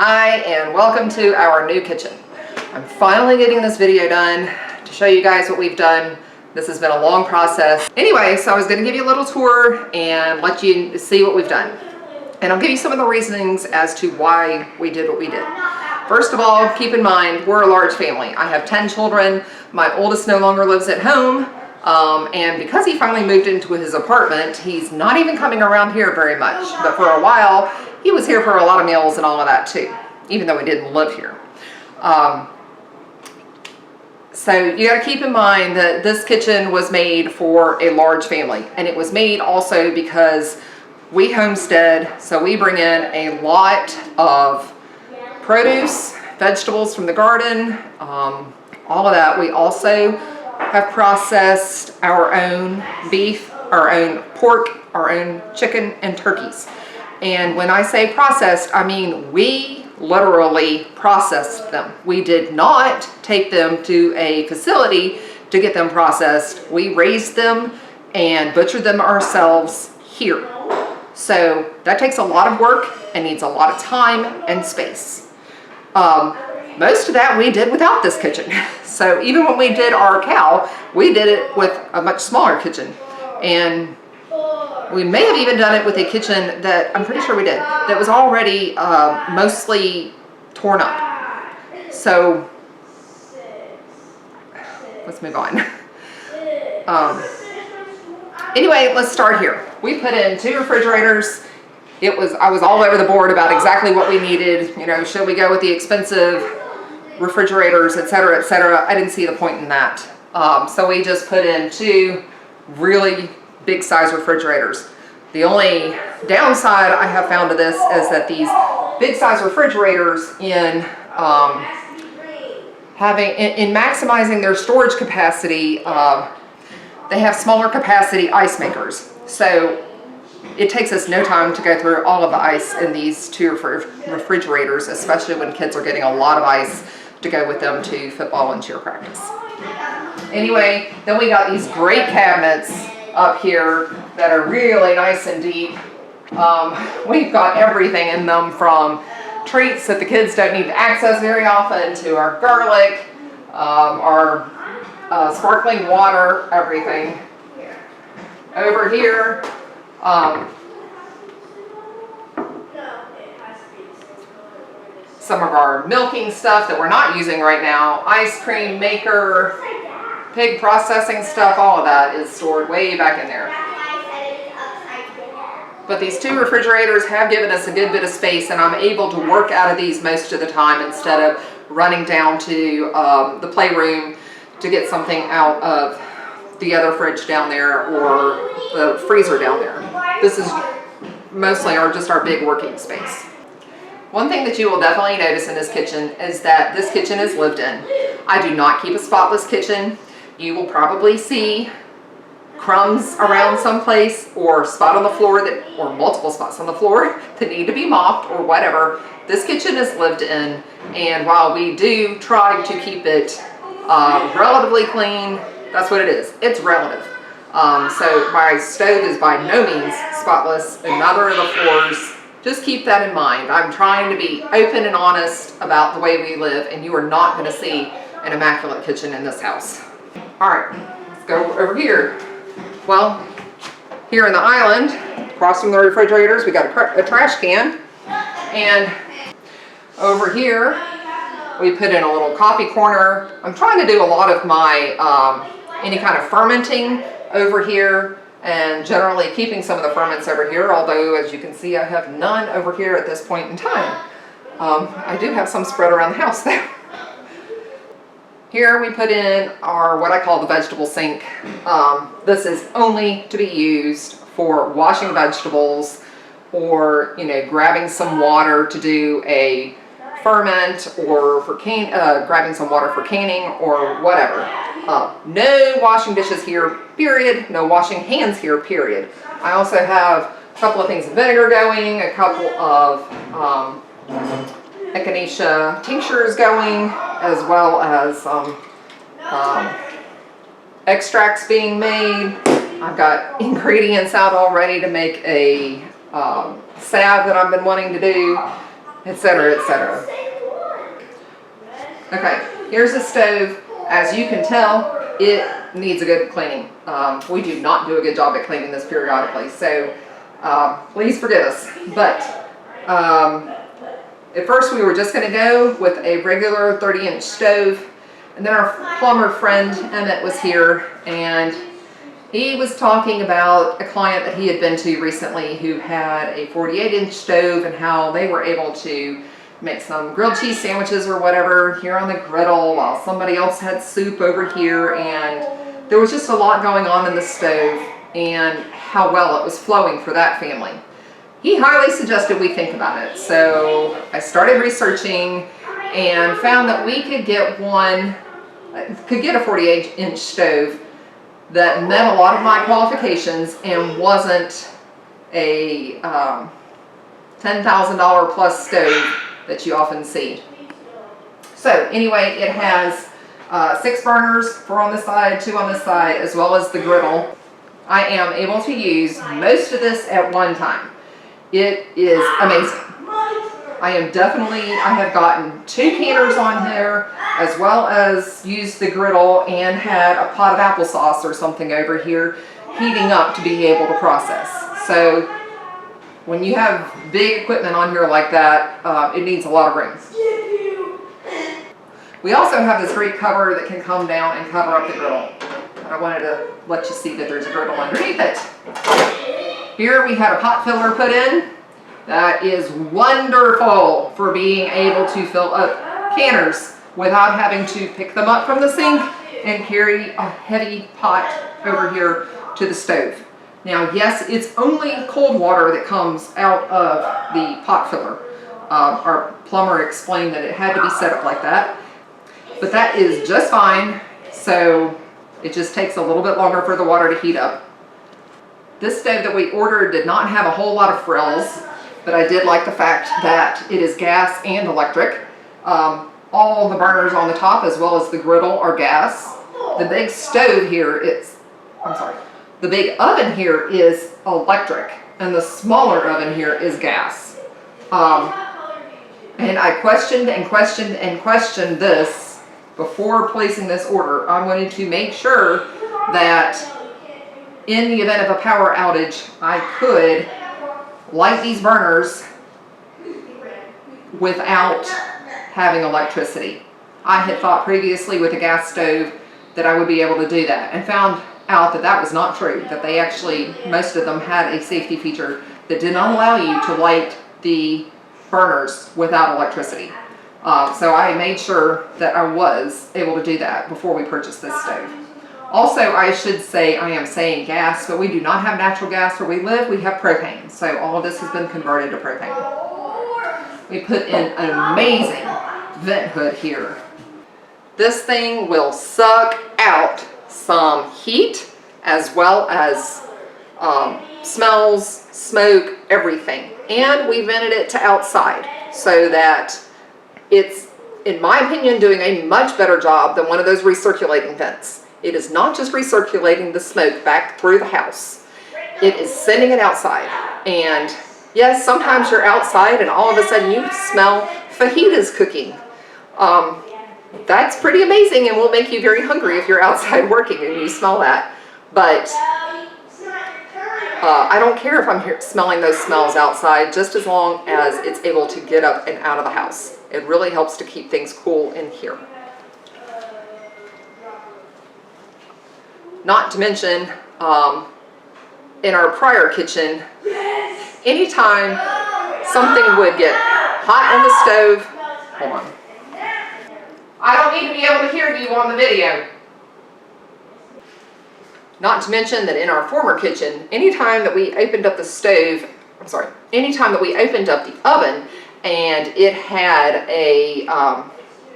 Hi, and welcome to our new kitchen. I'm finally getting this video done to show you guys what we've done. This has been a long process. Anyway, so I was going to give you a little tour and let you see what we've done. And I'll give you some of the reasonings as to why we did what we did. First of all, keep in mind, we're a large family. I have 10 children. My oldest no longer lives at home. And because he finally moved into his apartment, he's not even coming around here very much. But for a while, he was here for a lot of meals and all of that too, even though he didn't live here. So you got to keep in mind that this kitchen was made for a large family, and it was made also because we homestead, so we bring in a lot of produce, vegetables from the garden, all of that. We also have processed our own beef, our own pork, our own chicken and turkeys. And when I say processed, I mean we literally processed them. We did not take them to a facility to get them processed. We raised them and butchered them ourselves here. So that takes a lot of work and needs a lot of time and space. Most of that we did without this kitchen. So even when we did our cow, we did it with a much smaller kitchen. And we may have even done it with a kitchen that, I'm pretty sure we did, that was already mostly torn up. So let's move on. Anyway, let's start here. We put in 2 refrigerators. I was all over the board about exactly what we needed. You know, should we go with the expensive refrigerators, etc., etc. I didn't see the point in that. So we just put in 2 really big size refrigerators. The only downside I have found to this is that these big size refrigerators in maximizing their storage capacity, they have smaller capacity ice makers. So it takes us no time to go through all of the ice in these 2 refrigerators, especially when kids are getting a lot of ice to go with them to football and cheer practice. Anyway, then we got these great cabinets up here that are really nice and deep. We've got everything in them, from treats that the kids don't need to access very often to our garlic, our sparkling water, everything. Over here, some of our milking stuff that we're not using right now, ice cream maker, pig processing stuff, all of that is stored way back in there. But these 2 refrigerators have given us a good bit of space, and I'm able to work out of these most of the time instead of running down to the playroom to get something out of the other fridge down there or the freezer down there. This is mostly just our big working space. One thing that you will definitely notice in this kitchen is that this kitchen is lived in. I do not keep a spotless kitchen. You will probably see crumbs around someplace, or spot on the floor or multiple spots on the floor that need to be mopped or whatever. This kitchen is lived in, and while we do try to keep it relatively clean, that's what it is. It's relative. So my stove is by no means spotless, and neither are the floors. Just keep that in mind. I'm trying to be open and honest about the way we live, and you are not going to see an immaculate kitchen in this house. All right, let's go over here. Well, here in the island, across from the refrigerators, we got a trash can. And over here, we put in a little coffee corner. I'm trying to do a lot of my any kind of fermenting over here, and generally keeping some of the ferments over here, although as you can see I have none over here at this point in time. I do have some spread around the house though. Here we put in our, what I call the vegetable sink. This is only to be used for washing vegetables, or grabbing some water to do a ferment, or for grabbing some water for canning or whatever. No washing dishes here, period. No washing hands here, period. I also have a couple of things of vinegar going, a couple of echinacea tinctures going, as well as extracts being made. I've got ingredients out already to make a salve that I've been wanting to do. etc., etc. Okay, here's the stove. As you can tell, it needs a good cleaning. We do not do a good job at cleaning this periodically, so please forgive us. But at first we were just going to go with a regular 30-inch stove, and then our plumber friend Emmett was here, and he was talking about a client that he had been to recently who had a 48-inch stove and how they were able to make some grilled cheese sandwiches or whatever here on the griddle while somebody else had soup over here, and there was just a lot going on in the stove and how well it was flowing for that family. He highly suggested we think about it, so I started researching and found that we could get a 48-inch stove that met a lot of my qualifications and wasn't a $10,000 plus stove that you often see. So anyway, it has 6 burners, 4 on this side, 2 on this side, as well as the griddle. I am able to use most of this at one time. It is amazing. I have gotten 2 canners on here, as well as used the griddle and had a pot of applesauce or something over here heating up to be able to process. So when you have big equipment on here like that, it needs a lot of room. We also have this great cover that can come down and cover up the griddle. I wanted to let you see that there's a griddle underneath it. Here we had a pot filler put in. That is wonderful for being able to fill up canners without having to pick them up from the sink and carry a heavy pot over here to the stove. Now, yes, it's only cold water that comes out of the pot filler. Our plumber explained that it had to be set up like that, but that is just fine. So it just takes a little bit longer for the water to heat up. This stove that we ordered did not have a whole lot of frills, but I did like the fact that it is gas and electric. All the burners on the top as well as the griddle are gas. The big stove here the big oven here is electric, and the smaller oven here is gas. And I questioned and questioned and questioned this before placing this order. I wanted to make sure that in the event of a power outage, I could light these burners without having electricity. I had thought previously with a gas stove that I would be able to do that, and found out that that was not true, that they actually, most of them had a safety feature that did not allow you to light the burners without electricity. So I made sure that I was able to do that before we purchased this stove. Also, I should say, I am saying gas, but we do not have natural gas where we live. We have propane. So all of this has been converted to propane. We put in an amazing vent hood here. This thing will suck out some heat as well as smells, smoke, everything. And we vented it to outside so that it's, in my opinion, doing a much better job than one of those recirculating vents. It is not just recirculating the smoke back through the house. It is sending it outside. And yes, sometimes you're outside and all of a sudden you smell fajitas cooking. That's pretty amazing and will make you very hungry if you're outside working and you smell that. But I don't care if I'm smelling those smells outside, just as long as it's able to get up and out of the house. It really helps to keep things cool in here. Not to mention, in our prior kitchen, anytime something would get hot on the stove, hold on. I don't need to be able to hear you on the video. Not to mention that in our former kitchen, anytime that we opened up the stove, anytime that we opened up the oven and it had a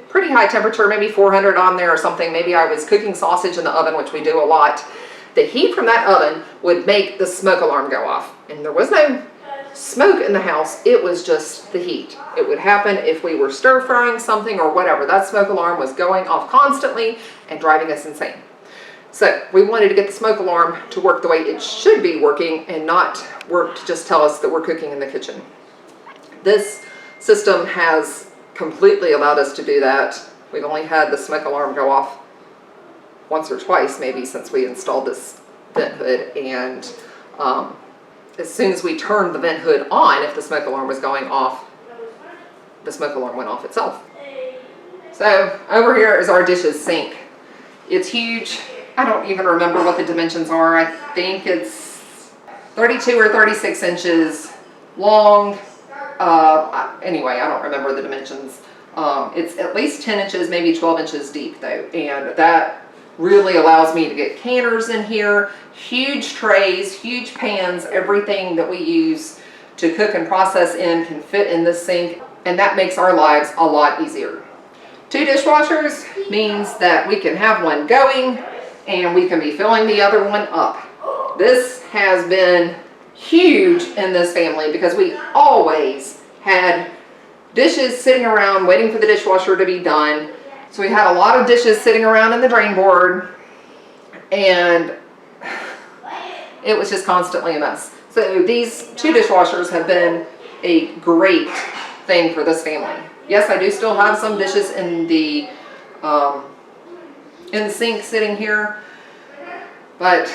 pretty high temperature, maybe 400 on there or something, maybe I was cooking sausage in the oven, which we do a lot, the heat from that oven would make the smoke alarm go off. And there was no smoke in the house, it was just the heat. It would happen if we were stir frying something or whatever. That smoke alarm was going off constantly and driving us insane. So we wanted to get the smoke alarm to work the way it should be working and not work to just tell us that we're cooking in the kitchen. This system has completely allowed us to do that. We've only had the smoke alarm go off once or twice maybe since we installed this vent hood, and as soon as we turned the vent hood on, if the smoke alarm was going off, the smoke alarm went off itself. So over here is our dishes sink. It's huge. I don't even remember what the dimensions are. I think it's 32 or 36 inches long. Anyway, I don't remember the dimensions. It's at least 10 inches, maybe 12 inches deep though. And that really allows me to get canners in here, huge trays, huge pans, everything that we use to cook and process in can fit in this sink. And that makes our lives a lot easier. 2 dishwashers means that we can have one going and we can be filling the other one up. This has been huge in this family because we always had dishes sitting around waiting for the dishwasher to be done. So we had a lot of dishes sitting around in the drain board, and it was just constantly a mess. So these 2 dishwashers have been a great thing for this family. Yes, I do still have some dishes in the sink sitting here, but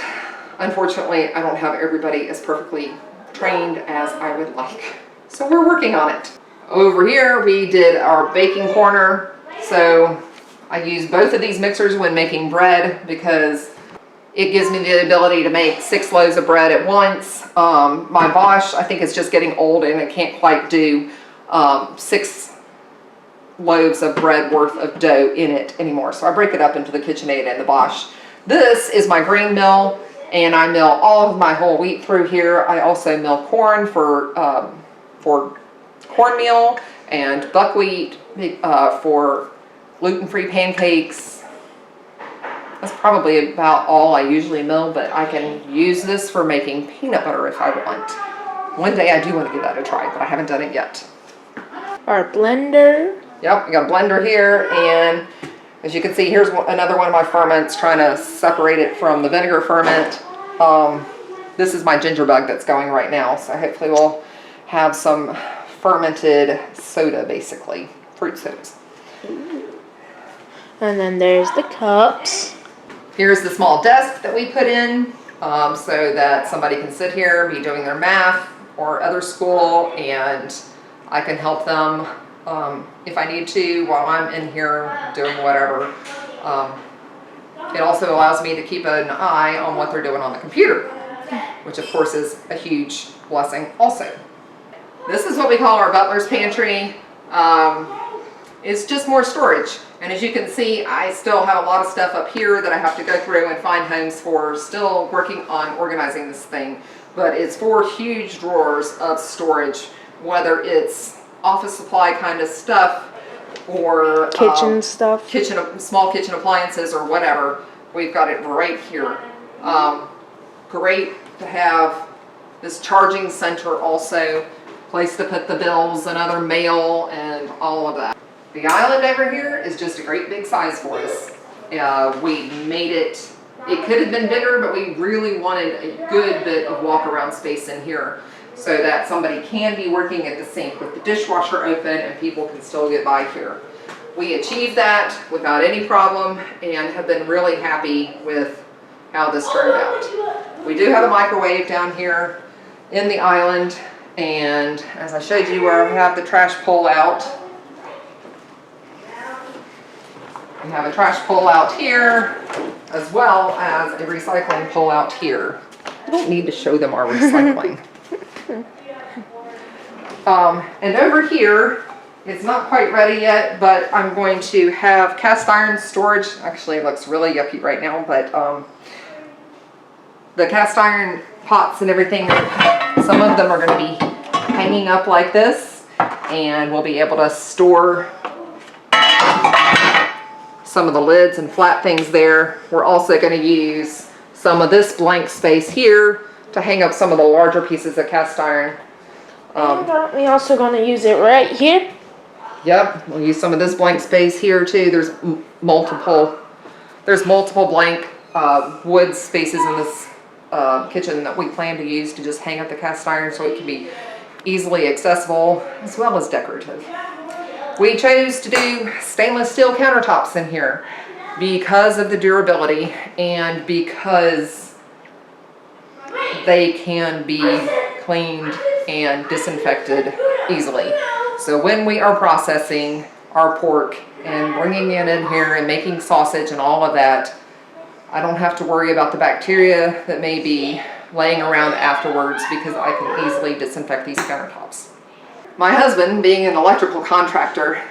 unfortunately I don't have everybody as perfectly trained as I would like. So we're working on it. Over here we did our baking corner. So I use both of these mixers when making bread because it gives me the ability to make 6 loaves of bread at once. My Bosch, I think, is just getting old and it can't quite do 6 loaves of bread worth of dough in it anymore. So I break it up into the KitchenAid and the Bosch. This is my grain mill, and I mill all of my whole wheat through here. I also mill corn for cornmeal and buckwheat for gluten-free pancakes. That's probably about all I usually mill, but I can use this for making peanut butter if I want. One day I do want to give that a try, but I haven't done it yet. Our blender. Yep, we got a blender here, and as you can see, here's another one of my ferments, trying to separate it from the vinegar ferment. This is my ginger bug that's going right now, so hopefully we'll have some fermented soda, basically, fruit sodas. And then there's the cups. Here's the small desk that we put in so that somebody can sit here, be doing their math or other school, and I can help them if I need to while I'm in here doing whatever. It also allows me to keep an eye on what they're doing on the computer, which of course is a huge blessing also. This is what we call our Butlers Pantry. It's just more storage. And as you can see, I still have a lot of stuff up here that I have to go through and find homes for. Still working on organizing this thing. But it's 4 huge drawers of storage, whether it's office supply kind of stuff or Kitchen stuff. Small kitchen appliances or whatever. We've got it right here. Great to have this charging center also. Place to put the bills and other mail and all of that. The island over here is just a great big size for us. We made it could have been bigger, but we really wanted a good bit of walk around space in here so that somebody can be working at the sink with the dishwasher open and people can still get by here. We achieved that without any problem and have been really happy with how this turned out. We do have a microwave down here in the island, and as I showed you where we have the trash pull out, we have a trash pull out here as well as a recycling pull out here. I don't need to show them our recycling. And over here, it's not quite ready yet, but I'm going to have cast iron storage. Actually, it looks really yucky right now, but the cast iron pots and everything, some of them are going to be hanging up like this, and we'll be able to store some of the lids and flat things there. We're also going to use some of this blank space here to hang up some of the larger pieces of cast iron. And aren't we also going to use it right here? Yep, we'll use some of this blank space here too. There's multiple blank wood spaces in this kitchen that we plan to use to just hang up the cast iron so it can be easily accessible, as well as decorative. We chose to do stainless steel countertops in here because of the durability and because they can be cleaned and disinfected easily. So when we are processing our pork and bringing it in here and making sausage and all of that, I don't have to worry about the bacteria that may be laying around afterwards because I can easily disinfect these countertops. My husband, being an electrical contractor,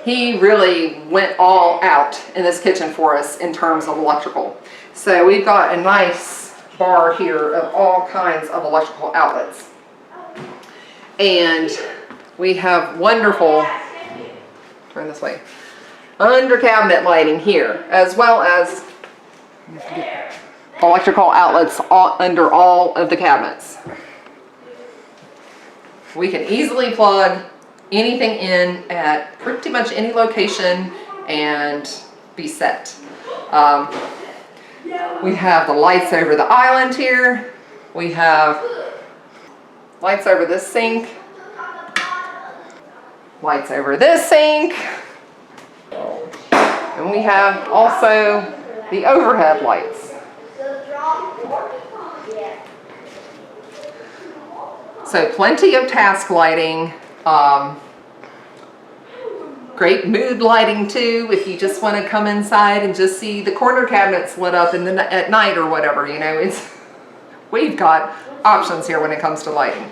he really went all out in this kitchen for us in terms of electrical. So we've got a nice bar here of all kinds of electrical outlets. And we have wonderful, turn this way, under cabinet lighting here, as well as electrical outlets under all of the cabinets. We can easily plug anything in at pretty much any location and be set. We have the lights over the island here. We have lights over this sink. Lights over this sink. And we have also the overhead lights. So plenty of task lighting. Great mood lighting too, if you just want to come inside and just see the corner cabinets lit up at night or whatever, you know, we've got options here when it comes to lighting.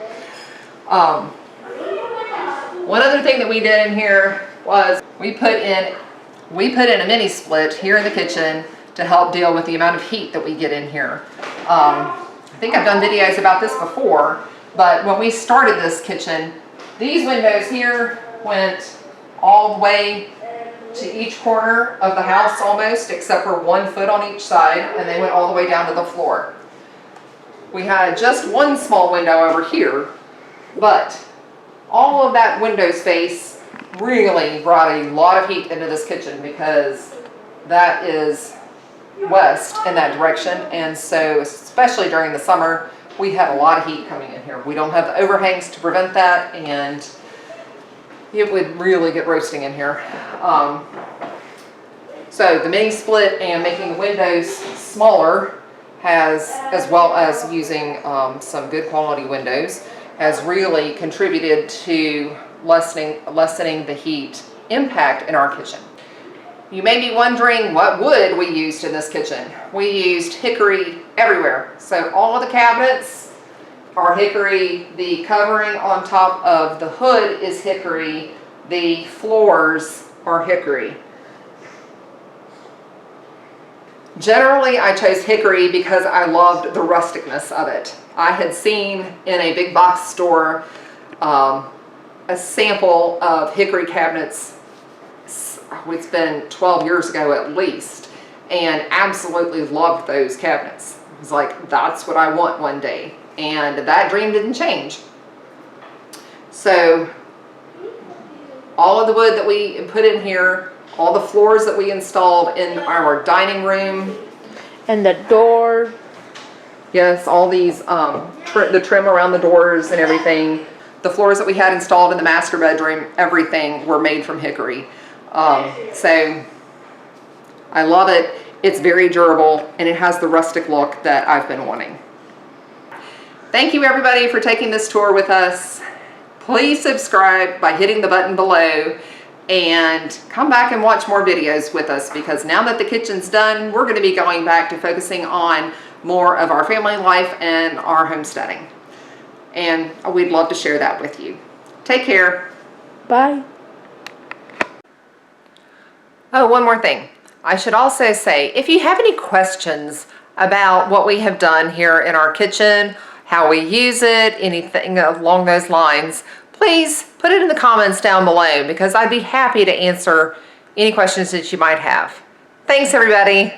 One other thing that we did in here was we put in a mini split here in the kitchen to help deal with the amount of heat that we get in here. I think I've done videos about this before, but when we started this kitchen, these windows here went all the way to each corner of the house almost, except for 1 foot on each side, and they went all the way down to the floor. We had just one small window over here, but all of that window space really brought a lot of heat into this kitchen because that is west in that direction, and so especially during the summer we had a lot of heat coming in here. We don't have the overhangs to prevent that, and it would really get roasting in here. So the mini split and making the windows smaller has, as well as using some good quality windows, has really contributed to lessening the heat impact in our kitchen. You may be wondering what wood we used in this kitchen. We used hickory everywhere. So all of the cabinets are hickory. The covering on top of the hood is hickory. The floors are hickory. Generally, I chose hickory because I loved the rusticness of it. I had seen in a big box store a sample of hickory cabinets. It's been 12 years ago at least, and absolutely loved those cabinets. It was like, that's what I want one day, and that dream didn't change. So all of the wood that we put in here, all the floors that we installed in our dining room, And the door. yes, all these the trim around the doors and everything, the floors that we had installed in the master bedroom, everything were made from hickory. So I love it. It's very durable, and it has the rustic look that I've been wanting. Thank you everybody for taking this tour with us. Please subscribe by hitting the button below, and come back and watch more videos with us, because now that the kitchen's done, we're going to be going back to focusing on more of our family life and our homesteading. And we'd love to share that with you. Take care. Bye. Oh, one more thing. I should also say, if you have any questions about what we have done here in our kitchen, how we use it, anything along those lines, please put it in the comments down below, because I'd be happy to answer any questions that you might have. Thanks, everybody.